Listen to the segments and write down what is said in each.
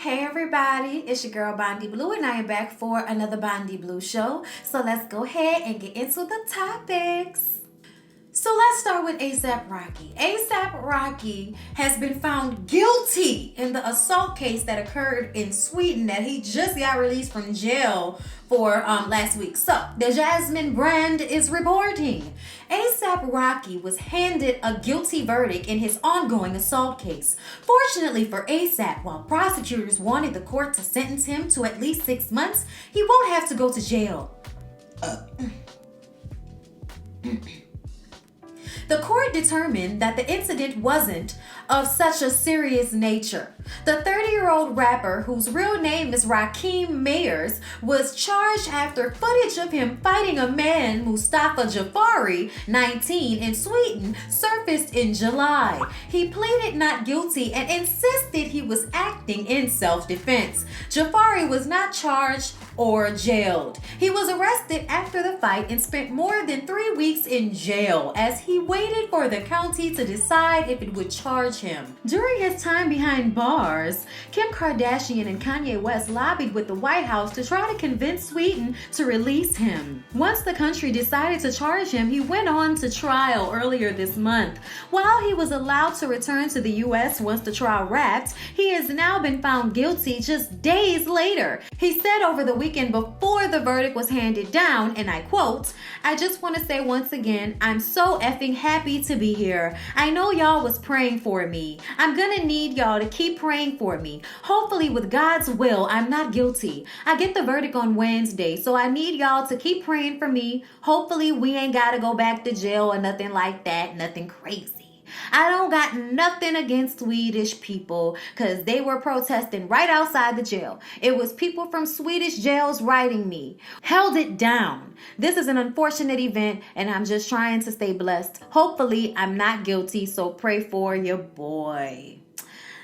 Hey everybody, it's your girl Bondy Blue and I am back for another Bondy Blue show. So let's go ahead and get into the topics. So let's start with ASAP Rocky. ASAP Rocky has been found guilty in the assault case that occurred in Sweden that he just got released from jail for last week. So the Jasmine brand is reporting ASAP Rocky was handed a guilty verdict in his ongoing assault case. Fortunately for ASAP, while prosecutors wanted the court to sentence him to at least 6 months, he won't have to go to jail. The court determined that the incident wasn't of such a serious nature. The 30-year-old rapper, whose real name is Rakim Mayers, was charged after footage of him fighting a man, Mustafa Jafari, 19, in Sweden, surfaced in July. He pleaded not guilty and insisted he was acting in self-defense. Jafari was not charged or jailed. He was arrested after the fight and spent more than 3 weeks in jail as he waited for the county to decide if it would charge him. During his time behind bars, Kim Kardashian and Kanye West lobbied with the White House to try to convince Sweden to release him. Once the country decided to charge him, he went on to trial earlier this month. While he was allowed to return to the U.S. once the trial wrapped, he has now been found guilty just days later. He said over the weekend before the verdict was handed down, and I quote, "I just want to say once again, I'm so effing happy to be here. I know y'all was praying for me. I'm gonna need y'all to keep praying for me. Hopefully with God's will, I'm not guilty. I get the verdict on Wednesday, so I need y'all to keep praying for me. Hopefully we ain't gotta go back to jail or nothing like that, nothing crazy. I don't got nothing against Swedish people because they were protesting right outside the jail. It was people from Swedish jails writing me. Held it down. This is an unfortunate event and I'm just trying to stay blessed. Hopefully I'm not guilty, so pray for your boy."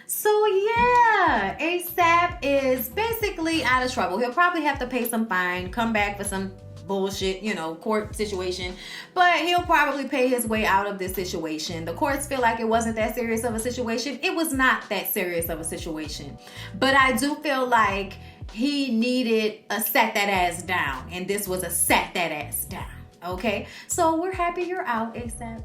So yeah, ASAP is basically out of trouble. He'll probably have to pay some fine, come back for some bullshit, court situation, but he'll probably pay his way out of this situation. The courts feel like it wasn't that serious of a situation. It was not that serious of a situation, but I do feel like he needed a set that ass down, and this was a set that ass down. Okay, so we're happy you're out, ASAP.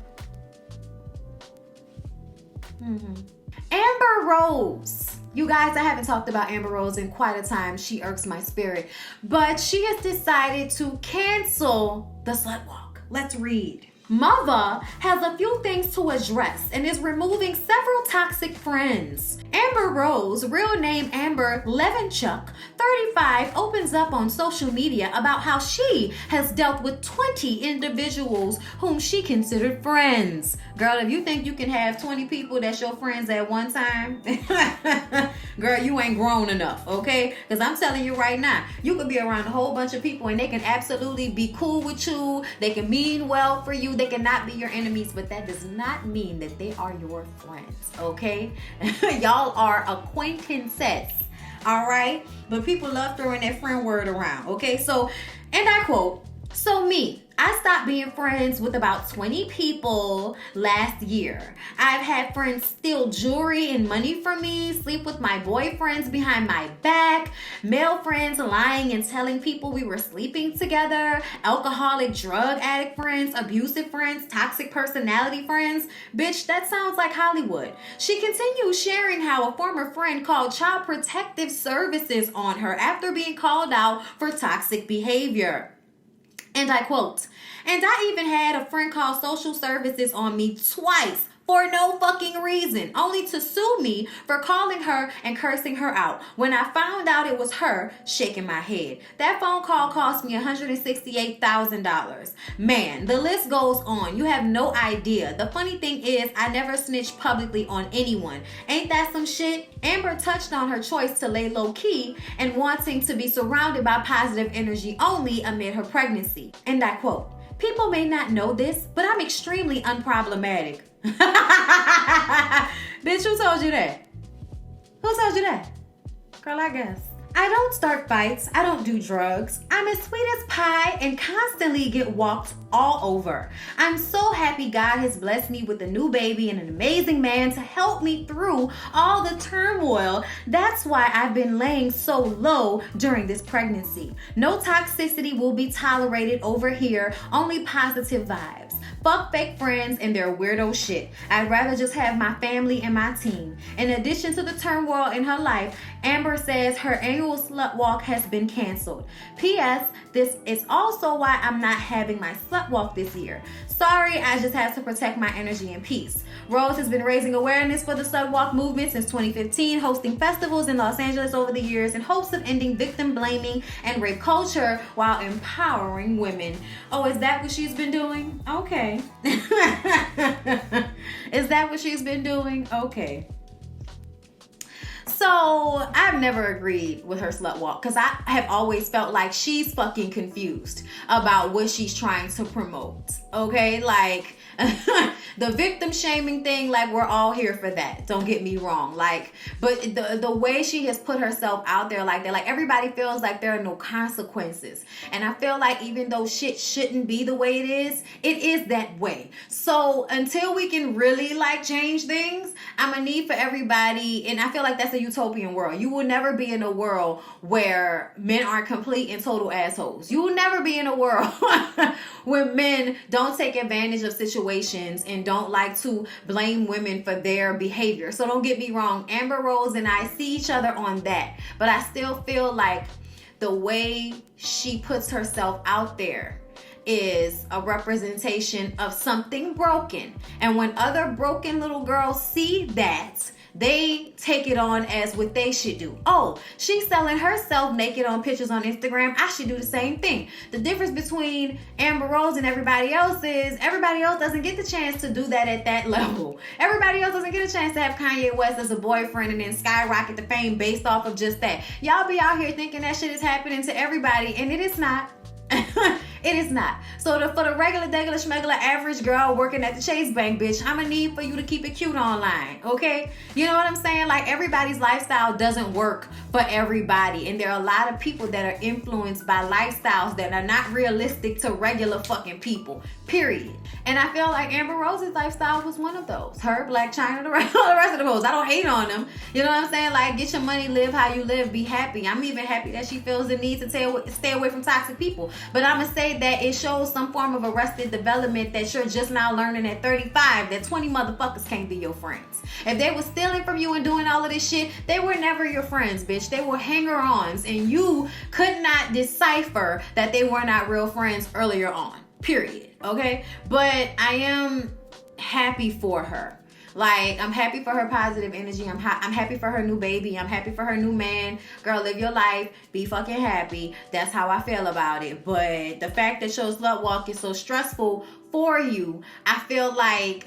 Amber Rose. You guys, I haven't talked about Amber Rose in quite a time. She irks my spirit. But she has decided to cancel the slut walk. Let's read. Mother has a few things to address and is removing several toxic friends. Amber Rose, real name Amber Levenchuk, 35, opens up on social media about how she has dealt with 20 individuals whom she considered friends. Girl, if you think you can have 20 people that's your friends at one time, girl, you ain't grown enough, okay? Because I'm telling you right now, you could be around a whole bunch of people and they can absolutely be cool with you. They can mean well for you. They cannot be your enemies, but that does not mean that they are your friends, okay? Y'all are acquaintances, all right? But people love throwing that friend word around, okay? So, and I quote, "So me, I stopped being friends with about 20 people last year. I've had friends steal jewelry and money from me, sleep with my boyfriends behind my back, male friends lying and telling people we were sleeping together, alcoholic drug addict friends, abusive friends, toxic personality friends. Bitch, that sounds like Hollywood." She continues sharing how a former friend called Child Protective Services on her after being called out for toxic behavior. And I quote, "And I even had a friend call social services on me twice for no fucking reason, only to sue me for calling her and cursing her out. When I found out it was her, shaking my head. That phone call cost me $168,000. Man, the list goes on. You have no idea. The funny thing is, I never snitched publicly on anyone. Ain't that some shit?" Amber touched on her choice to lay low key and wanting to be surrounded by positive energy only amid her pregnancy. And I quote, "People may not know this, but I'm extremely unproblematic." Bitch, who told you that? Who told you that? Girl, I guess. I don't start fights. I don't do drugs. I'm as sweet as pie and constantly get walked all over. I'm so happy God has blessed me with a new baby and an amazing man to help me through all the turmoil. That's why I've been laying so low during this pregnancy. No toxicity will be tolerated over here, only positive vibes. Fuck fake friends and their weirdo shit. I'd rather just have my family and my team. In addition to the turmoil in her life, Amber says her annual slut walk has been canceled. P.S. This is also why I'm not having my slut walk this year. Sorry, I just have to protect my energy and peace. Rose has been raising awareness for the slut walk movement since 2015, hosting festivals in Los Angeles over the years in hopes of ending victim blaming and rape culture while empowering women. Oh, is that what she's been doing? Okay. Is that what she's been doing? Okay. So I've never agreed with her slut walk because I have always felt like she's fucking confused about what she's trying to promote. Okay, like the victim shaming thing, like we're all here for that. Don't get me wrong. Like, but the way she has put herself out there like that, like everybody feels like there are no consequences. And I feel like even though shit shouldn't be the way it is that way. So until we can really like change things, I'm gonna need for everybody, and I feel like that's a utopian world. You will never be in a world where men are complete and total assholes. You will never be in a world where men don't take advantage of situations and don't like to blame women for their behavior. So don't get me wrong, Amber Rose and I see each other on that, but I still feel like the way she puts herself out there is a representation of something broken. And when other broken little girls see that, they take it on as what they should do. Oh, she's selling herself naked on pictures on Instagram. I should do the same thing. The difference between Amber Rose and everybody else is everybody else doesn't get the chance to do that at that level. Everybody else doesn't get a chance to have Kanye West as a boyfriend and then skyrocket the fame based off of just that. Y'all be out here thinking that shit is happening to everybody, and it is not. It is not. So for the regular, schmegular, average girl working at the Chase Bank, bitch, I'm gonna need for you to keep it cute online, okay? You know what I'm saying? Like, everybody's lifestyle doesn't work for everybody. And there are a lot of people that are influenced by lifestyles that are not realistic to regular fucking people, period. And I feel like Amber Rose's lifestyle was one of those. Her, Black China, the rest of the hoes. I don't hate on them. You know what I'm saying? Like, get your money, live how you live, be happy. I'm even happy that she feels the need to stay away from toxic people. But I'm gonna say that it shows some form of arrested development that you're just now learning at 35 that 20 motherfuckers can't be your friends. If they were stealing from you and doing all of this shit, they were never your friends, bitch. They were hanger-ons, and you could not decipher that they were not real friends earlier on, period. Okay? But I am happy for her. Like, I'm happy for her positive energy. I'm happy for her new baby. I'm happy for her new man. Girl, live your life. Be fucking happy. That's how I feel about it. But the fact that your slut walk is so stressful for you, I feel like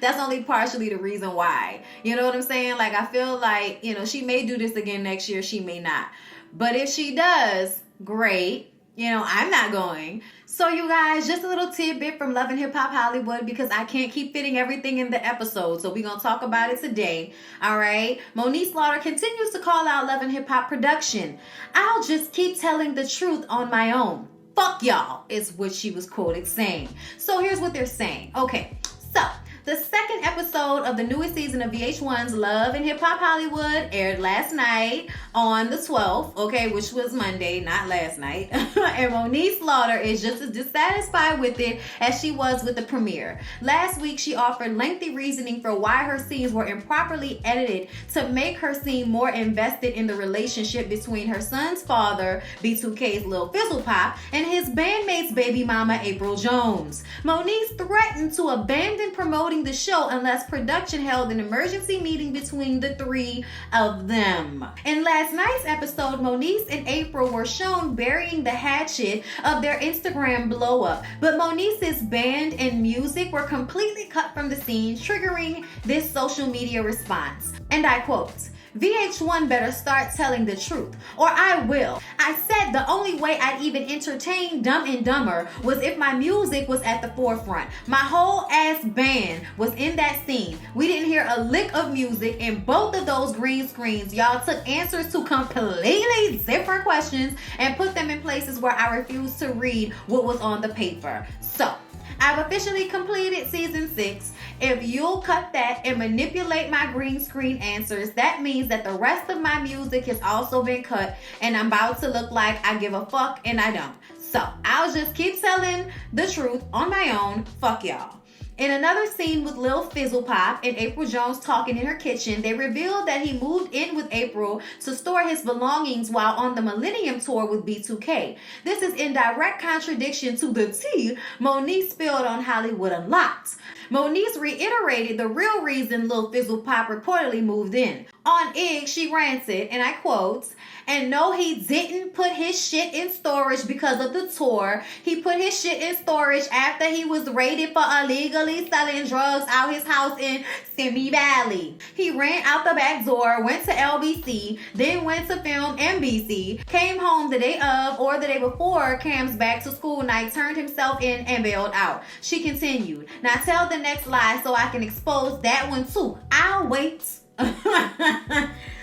that's only partially the reason why. You know what I'm saying? Like, I feel like, you know, she may do this again next year. She may not. But if she does, great. You know, I'm not going. So you guys, just a little tidbit from Love and Hip Hop Hollywood, because I can't keep fitting everything in the episode. So we're going to talk about it today. All right. Monique Slaughter continues to call out Love and Hip Hop production. I'll just keep telling the truth on my own. Fuck y'all is what she was quoted saying. So here's what they're saying. Okay. So the second episode of the newest season of VH1's Love and Hip Hop Hollywood aired last night on the 12th, okay, which was Monday, not last night. And Monique Slaughter is just as dissatisfied with it as she was with the premiere. Last week, she offered lengthy reasoning for why her scenes were improperly edited to make her seem more invested in the relationship between her son's father, B2K's Lil Fizzle Pop, and his bandmate's baby mama, April Jones. Monique threatened to abandon promoting the show unless production held an emergency meeting between the three of them. In last night's episode, Monique and April were shown burying the hatchet of their Instagram blow up, but Monique's band and music were completely cut from the scene, triggering this social media response. And I quote, VH1 better start telling the truth, or I will. I said the only way I'd even entertain Dumb and Dumber was if my music was at the forefront. My whole ass band was in that scene. We didn't hear a lick of music in both of those green screens. Y'all took answers to completely different questions and put them in places where I refused to read what was on the paper. So, I've officially completed season 6. If you'll cut that and manipulate my green screen answers, that means that the rest of my music has also been cut and I'm about to look like I give a fuck and I don't. So I'll just keep telling the truth on my own. Fuck y'all. In another scene with Lil Fizzle Pop and April Jones talking in her kitchen, they revealed that he moved in with April to store his belongings while on the Millennium Tour with B2K. This is in direct contradiction to the tea Moniece spilled on Hollywood Unlocked. Moniece reiterated the real reason Lil Fizzle Pop reportedly moved in. On IG, she ranted, and I quote, "And no, he didn't put his shit in storage because of the tour. He put his shit in storage after he was raided for illegally selling drugs out his house in Simi Valley. He ran out the back door, went to LBC, then went to film NBC, came home the day of or the day before Cam's back to school night, turned himself in and bailed out." She continued, "Now tell the next lie so I can expose that one too. I'll wait."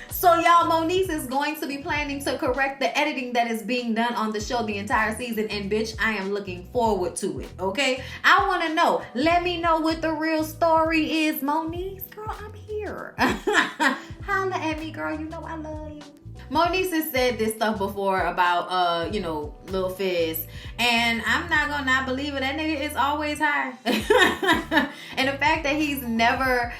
So y'all, Moniece is going to be planning to correct the editing that is being done on the show the entire season, and bitch, I am looking forward to it, okay? I want to know. Let me know what the real story is, Moniece. Girl, I'm here. Holla at me, girl. You know I love you. Moniece has said this stuff before about, Lil Fizz. And I'm not gonna not believe it. That nigga is always high. And the fact that he's never,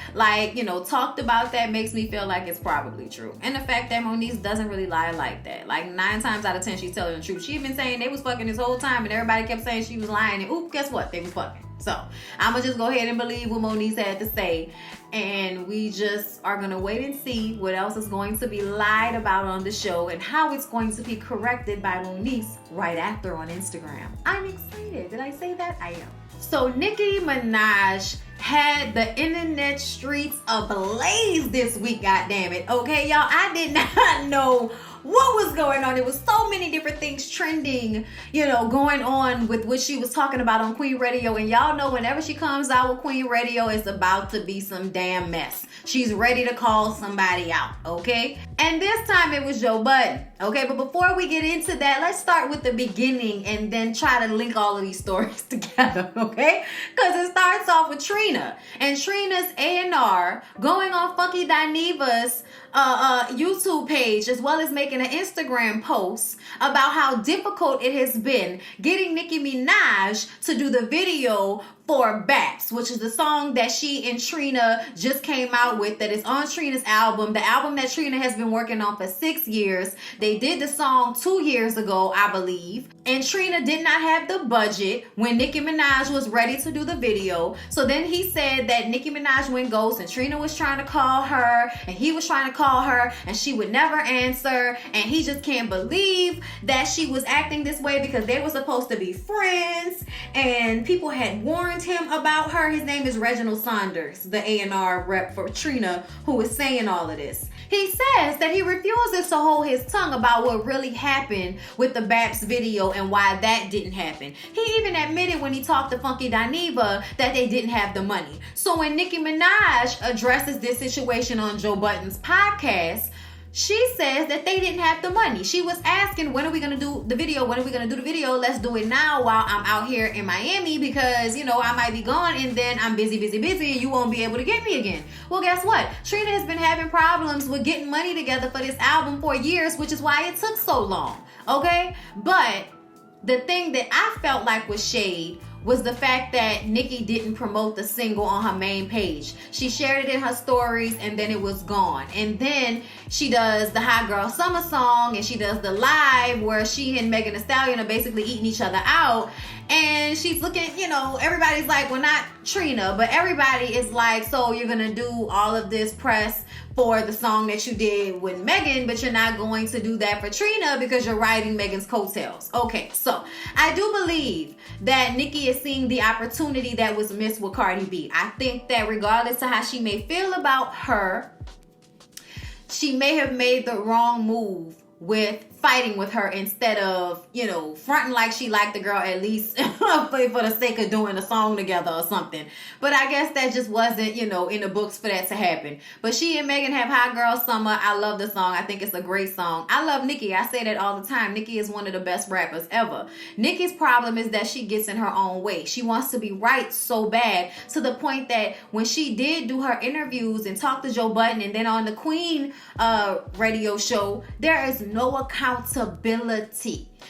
talked about that makes me feel like it's probably true. And the fact that Moniece doesn't really lie like that. Like, 9 times out of 10, she's telling the truth. She's been saying they was fucking this whole time, and everybody kept saying she was lying. And oop, guess what? They was fucking. So, I'm gonna just go ahead and believe what Moniece had to say. And we just are gonna wait and see what else is going to be lied about on the show and how it's going to be corrected by Moniece right after on Instagram. I'm excited. Did I say that? I am. So Nicki Minaj had the internet streets ablaze this week, goddammit. Okay, y'all, I did not know what was going on. There was so many different things trending, going on with what she was talking about on Queen Radio. And y'all know whenever she comes out with Queen Radio, it's about to be some damn mess. She's ready to call somebody out, okay? And this time it was Joe Budden, okay? But before we get into that, let's start with the beginning and then try to link all of these stories together, okay? Because it starts off with Trina and Trina's A&R going on Funky Dineva's YouTube page, as well as making an Instagram post about how difficult it has been getting Nicki Minaj to do the video for Baps, which is the song that she and Trina just came out with that is on Trina's album, the album that Trina has been working on for 6 years. They did the song 2 years ago, I believe, and Trina did not have the budget when Nicki Minaj was ready to do the video. So then he said that Nicki Minaj went ghost and Trina was trying to call her and he was trying to call her and she would never answer, and he just can't believe that she was acting this way because they were supposed to be friends and people had warned him about her. His name is Reginald Saunders, the A&R rep for Trina, who is saying all of this. He says that he refuses to hold his tongue about what really happened with the Baps video and why that didn't happen. He even admitted when he talked to Funky Dineva that they didn't have the money. So when Nicki Minaj addresses this situation on Joe Budden's podcast, she says that they didn't have the money. She was asking, when are we going to do the video? When are we going to do the video? Let's do it now while I'm out here in Miami because, I might be gone and then I'm busy and you won't be able to get me again. Well, guess what? Trina has been having problems with getting money together for this album for years, which is why it took so long. Okay? But the thing that I felt like was shade was the fact that Nicki didn't promote the single on her main page. She shared it in her stories and then it was gone. And then she does the Hot Girl Summer song and she does the live where she and Megan Thee Stallion are basically eating each other out. And she's looking, everybody's like, well, not Trina, but everybody is like, so you're gonna do all of this press for the song that you did with Megan, but you're not going to do that for Trina because you're riding Megan's coattails. Okay, so I do believe that Nicki is seeing the opportunity that was missed with Cardi B. I think that regardless of how she may feel about her, she may have made the wrong move with fighting with her instead of, you know, fronting like she liked the girl at least for the sake of doing a song together or something. But I guess that just wasn't, you know, in the books for that to happen. But she and Megan have Hot Girl Summer. I love the song. I think it's a great song. I love Nicki. I say that all the time. Nicki is one of the best rappers ever. Nicki's problem is that she gets in her own way. She wants to be right so bad to the point that when she did do her interviews and talk to Joe Budden and then on the Queen radio show, there is no accountability.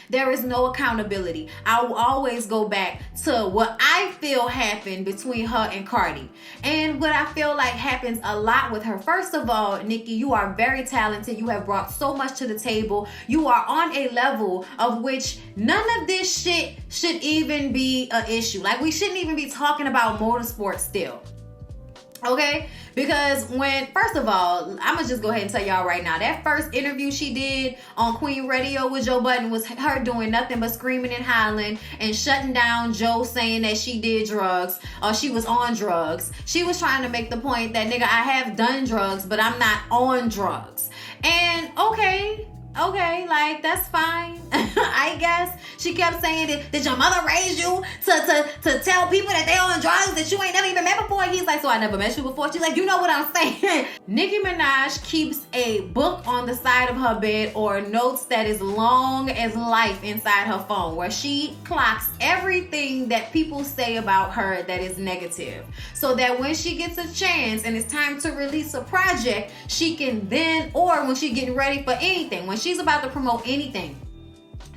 There is no accountability. I will always go back to what I feel happened between her and Cardi. And what I feel like happens a lot with her. First of all, Nicki, you are very talented. You have brought so much to the table. You are on a level of which none of this shit should even be an issue. Like, we shouldn't even be talking about motorsports still. Okay? Because first of all, I'm gonna just go ahead and tell y'all right now, that first interview she did on Queen Radio with Joe Budden was her doing nothing but screaming and hollering and shutting down Joe, saying that she did drugs or she was on drugs. She was trying to make the point that, nigga, I have done drugs, but I'm not on drugs. And okay, like, that's fine. I guess she kept saying that, did your mother raise you to tell people that they on drugs that you ain't never even met before? He's like, so I never met you before? She's like, you know what I'm saying? Nicki Minaj keeps a book on the side of her bed or notes that is long as life inside her phone, where she clocks everything that people say about her that is negative, so that when she gets a chance and it's time to release a project, she can then, or when she's getting ready for anything, when she's about to promote anything,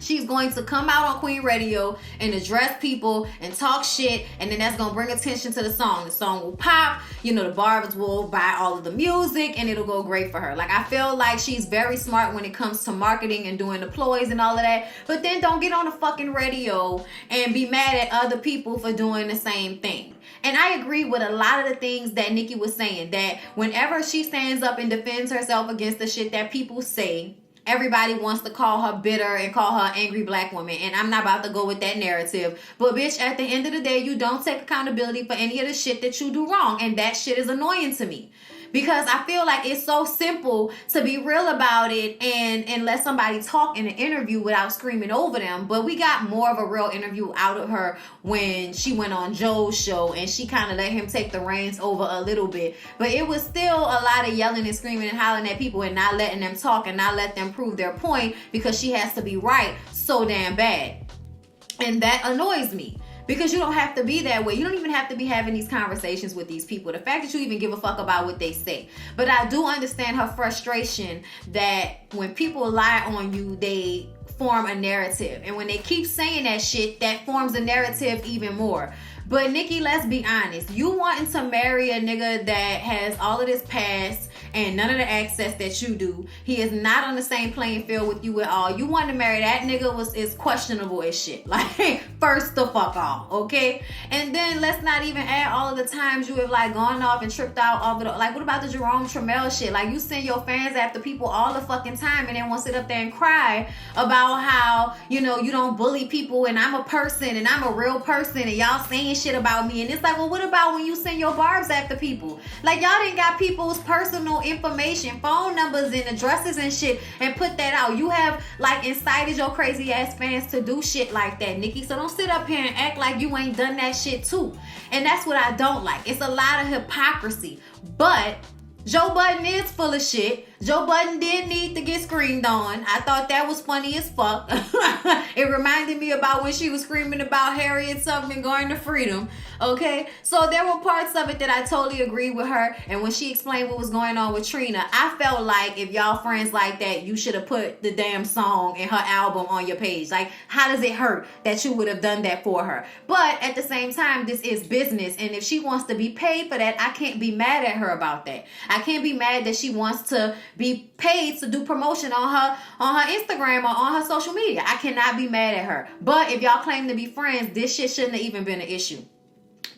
she's going to come out on Queen Radio and address people and talk shit, and then that's going to bring attention to the song. The song will pop, you know, the barbers will buy all of the music, and it'll go great for her. Like, I feel like she's very smart when it comes to marketing and doing the ploys and all of that, but then don't get on the fucking radio and be mad at other people for doing the same thing. And I agree with a lot of the things that Nicki was saying, that whenever she stands up and defends herself against the shit that people say, everybody wants to call her bitter and call her an angry black woman. And I'm not about to go with that narrative. But bitch, at the end of the day, you don't take accountability for any of the shit that you do wrong. And that shit is annoying to me. Because I feel like it's so simple to be real about it and let somebody talk in an interview without screaming over them. But we got more of a real interview out of her when she went on Joe's show and she kind of let him take the reins over a little bit. But it was still a lot of yelling and screaming and hollering at people and not letting them talk and not let them prove their point, because she has to be right so damn bad. And that annoys me. Because you don't have to be that way. You don't even have to be having these conversations with these people. The fact that you even give a fuck about what they say. But I do understand her frustration that when people lie on you, they form a narrative. And when they keep saying that shit, that forms a narrative even more. But Nicki, let's be honest. You wanting to marry a nigga that has all of this past and none of the access that you do. He is not on the same playing field with you at all. You want to marry that nigga is questionable as shit. Like, first the fuck off, okay? And then let's not even add all of the times you have like gone off and tripped out of it. Like, what about the Jerome Trammell shit? Like, you send your fans after people all the fucking time and then want to sit up there and cry about how, you know, you don't bully people and I'm a person and I'm a real person and y'all saying shit about me. And it's like, well, what about when you send your barbs after people? Like, y'all didn't got people's personal information, phone numbers and addresses and shit, and put that out. You have like incited your crazy ass fans to do shit like that, Nicki. So don't sit up here and act like you ain't done that shit too. And that's what I don't like. It's a lot of hypocrisy. But Joe Budden is full of shit. Joe Budden did need to get screamed on. I thought that was funny as fuck. It reminded me about when she was screaming about Harriet Tubman going to freedom. Okay? So there were parts of it that I totally agreed with her. And when she explained what was going on with Trina, I felt like if y'all friends like that, you should have put the damn song and her album on your page. Like, how does it hurt that you would have done that for her? But at the same time, this is business. And if she wants to be paid for that, I can't be mad at her about that. I can't be mad that she wants to be paid to do promotion on her Instagram or on her social media. I cannot be mad at her. But if y'all claim to be friends, this shit shouldn't have even been an issue.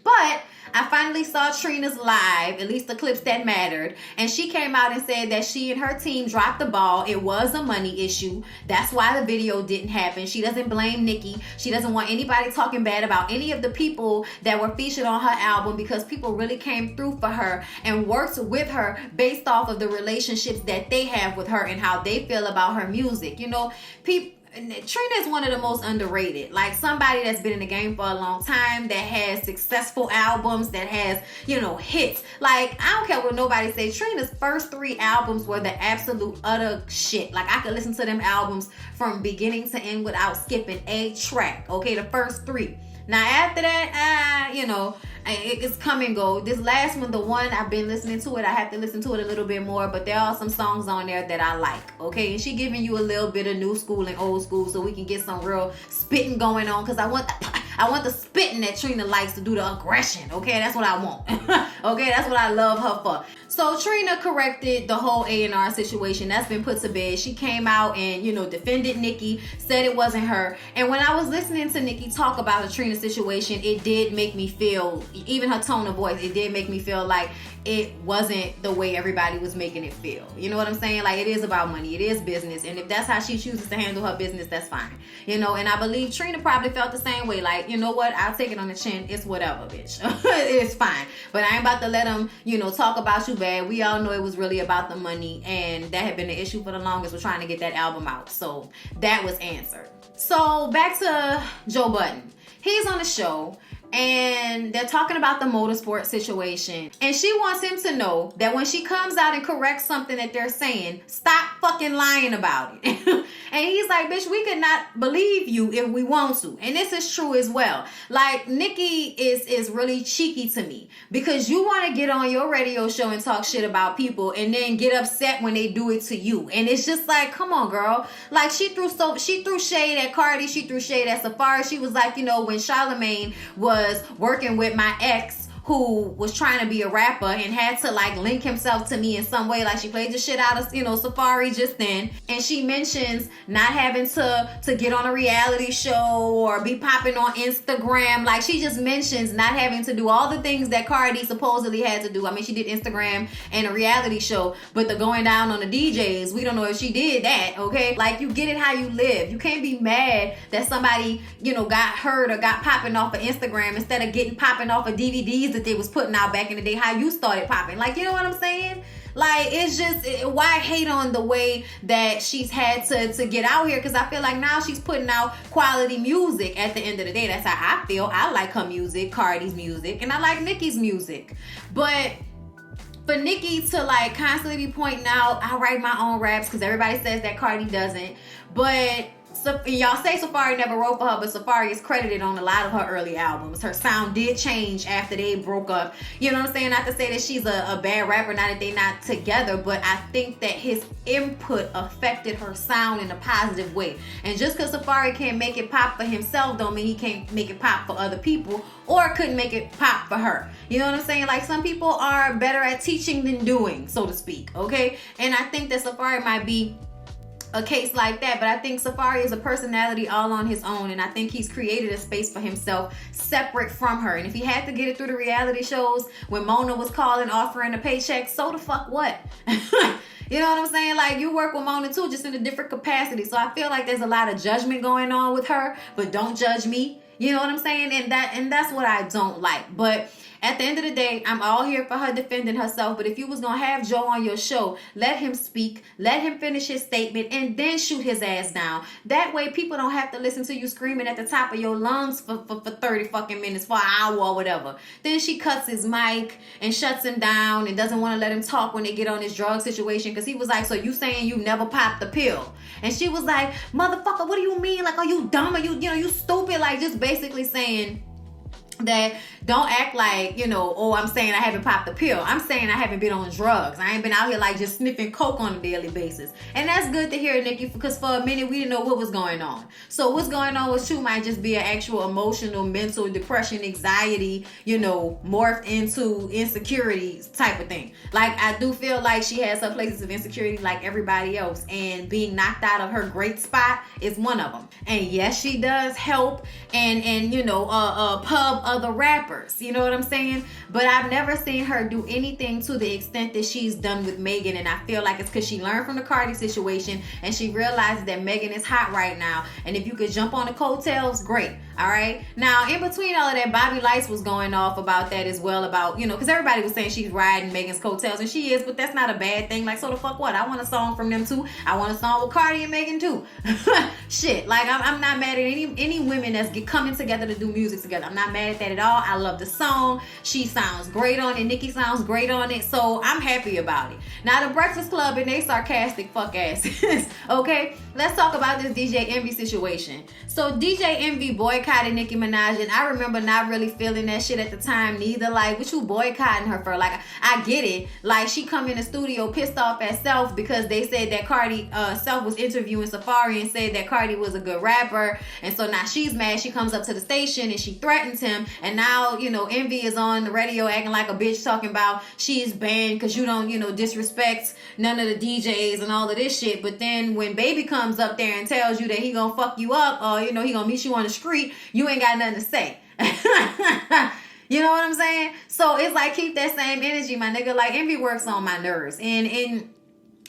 But But I finally saw Trina's live, at least the clips that mattered, and she came out and said that she and her team dropped the ball. It was a money issue. That's why the video didn't happen. She doesn't blame Nicki. She doesn't want anybody talking bad about any of the people that were featured on her album, because people really came through for her and worked with her based off of the relationships that they have with her and how they feel about her music. You know, people. Trina is one of the most underrated. Like, somebody that's been in the game for a long time, that has successful albums, that has, you know, hits. Like, I don't care what nobody says. Trina's first 3 albums were the absolute utter shit. Like, I could listen to them albums from beginning to end without skipping a track. Okay, the first 3. Now after that, you know, it's come and go. This last one, the one I've been listening to it, I have to listen to it a little bit more, but there are some songs on there that I like. Okay, and she giving you a little bit of new school and old school, so we can get some real spitting going on, because I want the spitting that Trina likes to do, the aggression. Okay, that's what I want. Okay, that's what I love her for. So Trina corrected the whole A&R situation. That's been put to bed. She came out and, you know, defended Nicki, said it wasn't her. And when I was listening to Nicki talk about the Trina situation, it did make me feel, even her tone of voice, it did make me feel like it wasn't the way everybody was making it feel. You know what I'm saying? Like, it is about money. It is business. And if that's how she chooses to handle her business, that's fine. You know, and I believe Trina probably felt the same way. Like, you know what? I'll take it on the chin. It's whatever, bitch. It's fine. But I ain't about to let them, you know, talk about you bad. We all know it was really about the money. And that had been the issue for the longest. We're trying to get that album out. So that was answered. So back to Joe Budden. He's on the show, and they're talking about the motorsport situation, and she wants him to know that when she comes out and corrects something that they're saying, stop fucking lying about it. And he's like, bitch, we could not believe you if we want to. And this is true as well. Like, Nicki is really cheeky to me, because you want to get on your radio show and talk shit about people and then get upset when they do it to you. And it's just like, come on, girl. Like, she threw shade at Cardi, she threw shade at Safari. She was like, you know, when Charlamagne was working with my ex, who was trying to be a rapper and had to like link himself to me in some way. Like, she played the shit out of, you know, Safari just then. And she mentions not having to get on a reality show or be popping on Instagram. Like, she just mentions not having to do all the things that Cardi supposedly had to do. I mean, she did Instagram and a reality show, but the going down on the DJs, we don't know if she did that, okay? Like, you get it how you live. You can't be mad that somebody, you know, got hurt or got popping off of Instagram instead of getting popping off of DVDs that they was putting out back in the day, how you started popping. Like, you know what I'm saying? Like, it's just, why hate on the way that she's had to get out here? Because I feel like now she's putting out quality music at the end of the day. That's how I feel. I like her music, Cardi's music, and I like Nicki's music. But for Nicki to like constantly be pointing out, I write my own raps, because everybody says that Cardi doesn't. But so, y'all say Safari never wrote for her, but Safari is credited on a lot of her early albums. Her sound did change after they broke up. You know what I'm saying? Not to say that she's a bad rapper, not that they're not together, but I think that his input affected her sound in a positive way. And just because Safari can't make it pop for himself don't mean he can't make it pop for other people, or couldn't make it pop for her. You know what I'm saying? Like, some people are better at teaching than doing, so to speak, okay? And I think that Safari might be a case like that, but I think Safari is a personality all on his own, and I think he's created a space for himself separate from her. And if he had to get it through the reality shows when Mona was calling offering a paycheck, so the fuck what? You know what I'm saying? Like, you work with Mona too, just in a different capacity. So I feel like there's a lot of judgment going on with her, but don't judge me. You know what I'm saying? And that's what I don't like. But at the end of the day, I'm all here for her defending herself. But if you was going to have Joe on your show, let him speak, let him finish his statement, and then shoot his ass down. That way, people don't have to listen to you screaming at the top of your lungs for 30 fucking minutes, for an hour or whatever. Then she cuts his mic and shuts him down and doesn't want to let him talk when they get on this drug situation. Because he was like, so you saying you never popped the pill? And she was like, motherfucker, what do you mean? Like, are you dumb? Are you stupid? Like, just basically saying that don't act like, you know, oh, I'm saying I haven't popped the pill. I'm saying I haven't been on drugs. I ain't been out here like just sniffing coke on a daily basis. And that's good to hear, Nicki, because for a minute we didn't know what was going on. So what's going on with you might just be an actual emotional, mental depression, anxiety, you know, morphed into insecurities type of thing. Like, I do feel like she has her places of insecurity like everybody else, and being knocked out of her great spot is one of them. And yes, she does help and you know, pub other rappers. You know what I'm saying? But I've never seen her do anything to the extent that she's done with Megan, and I feel like it's because she learned from the Cardi situation and she realizes that Megan is hot right now, and if you could jump on the coattails, great. All right. Now, in between all of that, Bobby Lights was going off about that as well, about, you know, because everybody was saying she's riding Megan's coattails, and she is, but that's not a bad thing. Like, so the fuck what? I want a song from them too. I want a song with Cardi and Megan too. Shit. Like, I'm not mad at any women that's coming together to do music together. I'm not mad at that at all. I love the song. She sounds great on it. Nicki sounds great on it. So I'm happy about it. Now, the Breakfast Club and they sarcastic fuck asses. Okay? Let's talk about this DJ Envy situation. So DJ Envy boycotted Nicki Minaj, and I remember not really feeling that shit at the time neither. Like, what you boycotting her for? Like, I get it. Like, she come in the studio pissed off at Self because they said that Cardi, Self was interviewing Safari and said that Cardi was a good rapper, and so now she's mad. She comes up to the station and she threatens him, and now, you know, Envy is on the radio acting like a bitch, talking about she is banned because you don't, you know, disrespect none of the DJs and all of this shit. But then when Baby comes up there and tells you that he gonna fuck you up, or, you know, he gonna meet you on the street, you ain't got nothing to say. You know what I'm saying? So it's like, keep that same energy, my nigga. Like, Envy works on my nerves, and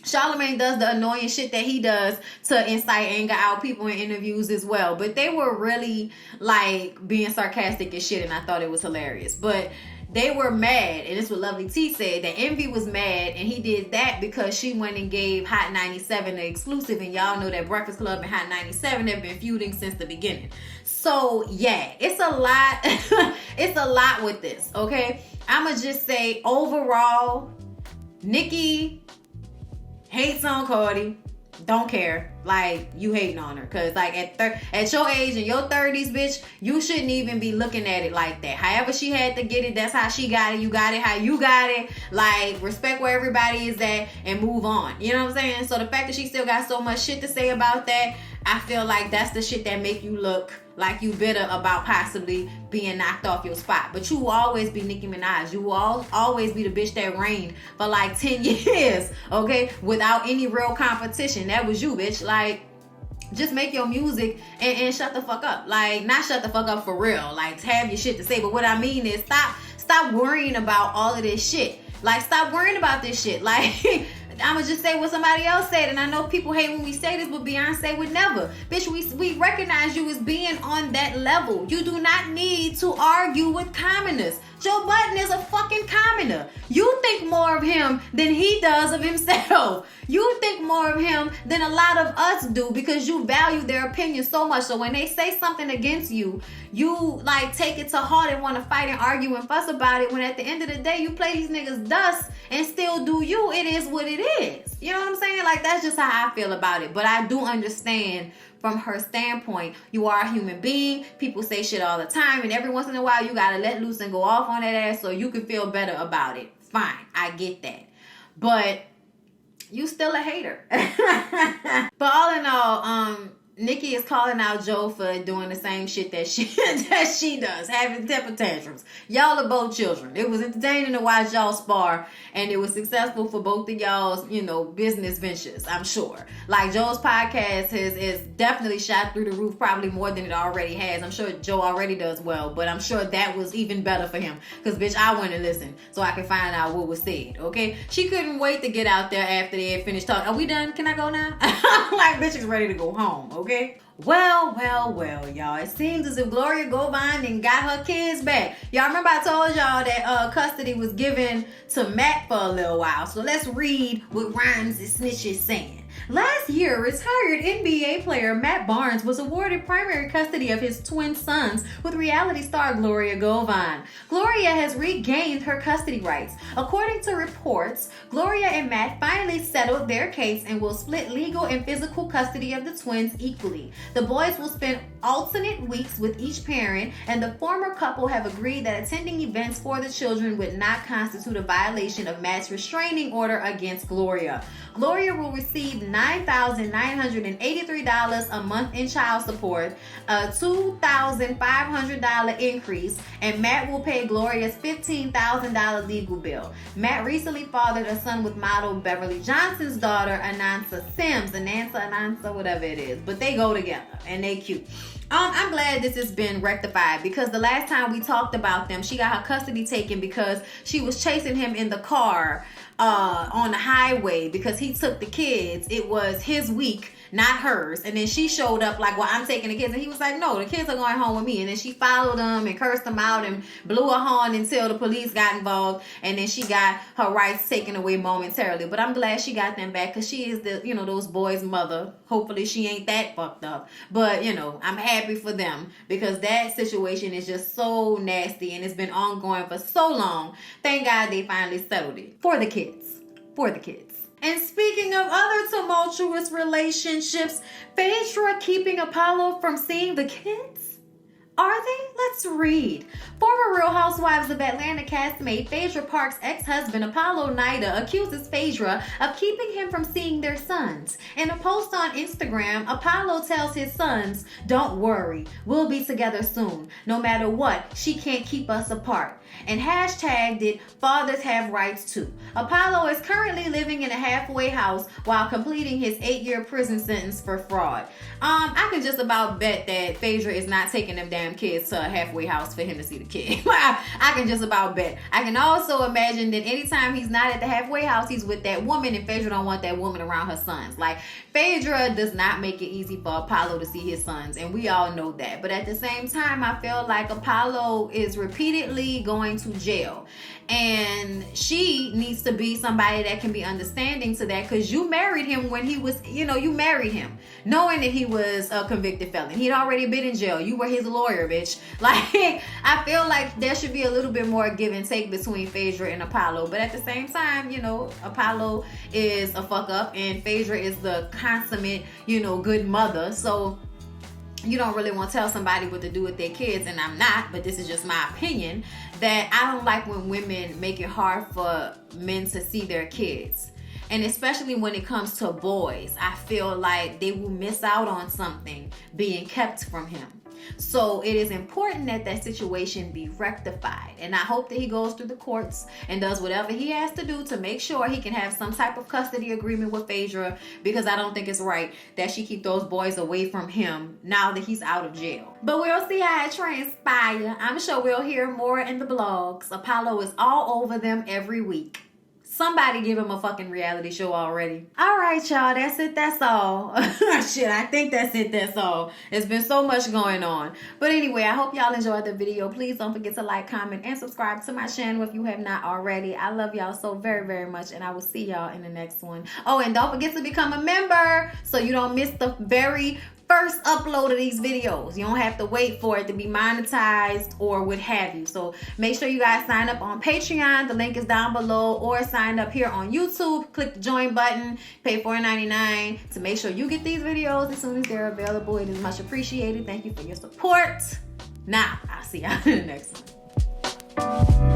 Charlamagne does the annoying shit that he does to incite anger out people in interviews as well. But they were really like being sarcastic and shit, and I thought it was hilarious. But they were mad, and this is what Lovely T said, that Envy was mad, and he did that because she went and gave Hot 97 the exclusive, and y'all know that Breakfast Club and Hot 97 have been feuding since the beginning. So yeah, it's a lot. It's a lot with this, okay? I'ma just say, overall, Nicki hates on Cardi. Don't care. Like, you hating on her. Because, like, at your age, in your 30s, bitch, you shouldn't even be looking at it like that. However she had to get it, that's how she got it. You got it how you got it. Like, respect where everybody is at and move on. You know what I'm saying? So the fact that she still got so much shit to say about that, I feel like that's the shit that make you look like you bitter about possibly being knocked off your spot. But you will always be Nicki Minaj. You will always be the bitch that reigned for like 10 years, okay? Without any real competition. That was you, bitch. Like, just make your music and shut the fuck up. Like, not shut the fuck up for real. Like, have your shit to say. But what I mean is stop worrying about all of this shit. Like, stop worrying about this shit. Like, I'ma just say what somebody else said, and I know people hate when we say this, but Beyonce would never. Bitch, we recognize you as being on that level. You do not need to argue with commoners. Joe Budden is a fucking commoner. You think more of him than he does of himself. You think more of him than a lot of us do because you value their opinion so much. So when they say something against you, you like take it to heart and want to fight and argue and fuss about it, when at the end of the day, you play these niggas dust and still do you. It is what it is. You know what I'm saying? Like, that's just how I feel about it. But I do understand from her standpoint. You are a human being. People say shit all the time, and every once in a while you gotta let loose and go off on that ass so you can feel better about it. Fine, I get that. But you still a hater. But all in all, Nicki is calling out Joe for doing the same shit that she does, having temper tantrums. Y'all are both children. It was entertaining to watch y'all spar, and it was successful for both of y'all's, you know, business ventures, I'm sure. Like, Joe's podcast is definitely shot through the roof, probably more than it already has. I'm sure Joe already does well, but I'm sure that was even better for him. Because, bitch, I went and listened so I could find out what was said, okay? She couldn't wait to get out there after they had finished talking. Are we done? Can I go now? Like, bitch is ready to go home, okay? Well, y'all. It seems as if Gloria Govan and got her kids back. Y'all remember I told y'all that custody was given to Matt for a little while. So let's read what Rhymes and Snitch is saying. Last year, retired NBA player Matt Barnes was awarded primary custody of his twin sons with reality star Gloria Govan. Gloria has regained her custody rights. According to reports, Gloria and Matt finally settled their case and will split legal and physical custody of the twins equally. The boys will spend alternate weeks with each parent, and the former couple have agreed that attending events for the children would not constitute a violation of Matt's restraining order against Gloria. Gloria will receive $9,983 a month in child support, a $2,500 increase, and Matt will pay Gloria's $15,000 legal bill. Matt recently fathered a son with model Beverly Johnson's daughter, Anansa Sims, Anansa, whatever it is, but they go together and they cute. I'm glad this has been rectified, because the last time we talked about them, she got her custody taken because she was chasing him in the car on the highway because he took the kids. It was his week, not hers. And then she showed up like, well, I'm taking the kids. And he was like, no, the kids are going home with me. And then she followed him and cursed him out and blew a horn until the police got involved. And then she got her rights taken away momentarily. But I'm glad she got them back, because she is the, those boys' mother. Hopefully she ain't that fucked up. But, I'm happy for them, because that situation is just so nasty and it's been ongoing for so long. Thank God they finally settled it. For the kids. And speaking of other tumultuous relationships, Phaedra keeping Apollo from seeing the kids? Are they? Let's read. Former Real Housewives of Atlanta castmate Phaedra Parks' ex-husband Apollo Nida accuses Phaedra of keeping him from seeing their sons. In a post on Instagram, Apollo tells his sons, "Don't worry, we'll be together soon. No matter what, she can't keep us apart." And hashtagged it, "Fathers have rights too." Apollo is currently living in a halfway house while completing his 8-year prison sentence for fraud. I can just about bet that Phaedra is not taking them damn kids to a halfway house for him to see the kid. I can just about bet. I can also imagine that anytime he's not at the halfway house, he's with that woman, and Phaedra don't want that woman around her sons. Like, Phaedra does not make it easy for Apollo to see his sons, and we all know that. But at the same time, I feel like Apollo is repeatedly going to jail, and she needs to be somebody that can be understanding to that, because you married him when he was, you married him knowing that he was a convicted felon. He'd already been in jail. You were his lawyer, bitch. Like, I feel like there should be a little bit more give and take between Phaedra and Apollo. But at the same time, Apollo is a fuck up and Phaedra is the consummate, good mother. So you don't really want to tell somebody what to do with their kids, and I'm not, but this is just my opinion, that I don't like when women make it hard for men to see their kids. And especially when it comes to boys, I feel like they will miss out on something being kept from him. So it is important that that situation be rectified. And I hope that he goes through the courts and does whatever he has to do to make sure he can have some type of custody agreement with Phaedra, because I don't think it's right that she keep those boys away from him now that he's out of jail. But we'll see how it transpires. I'm sure we'll hear more in the blogs. Apollo is all over them every week. Somebody give him a fucking reality show already. All right, y'all. That's it. That's all. Shit, I think that's it. That's all. There's been so much going on. But anyway, I hope y'all enjoyed the video. Please don't forget to like, comment, and subscribe to my channel if you have not already. I love y'all so very, very much, and I will see y'all in the next one. Oh, and don't forget to become a member so you don't miss the very first upload of these videos. You don't have to wait for it to be monetized or what have you. So make sure you guys sign up on Patreon. The link is down below, or sign up here on YouTube. Click the join button, pay $4.99 to make sure you get these videos as soon as they're available. It is much appreciated. Thank you for your support. Now, I'll see y'all in the next one.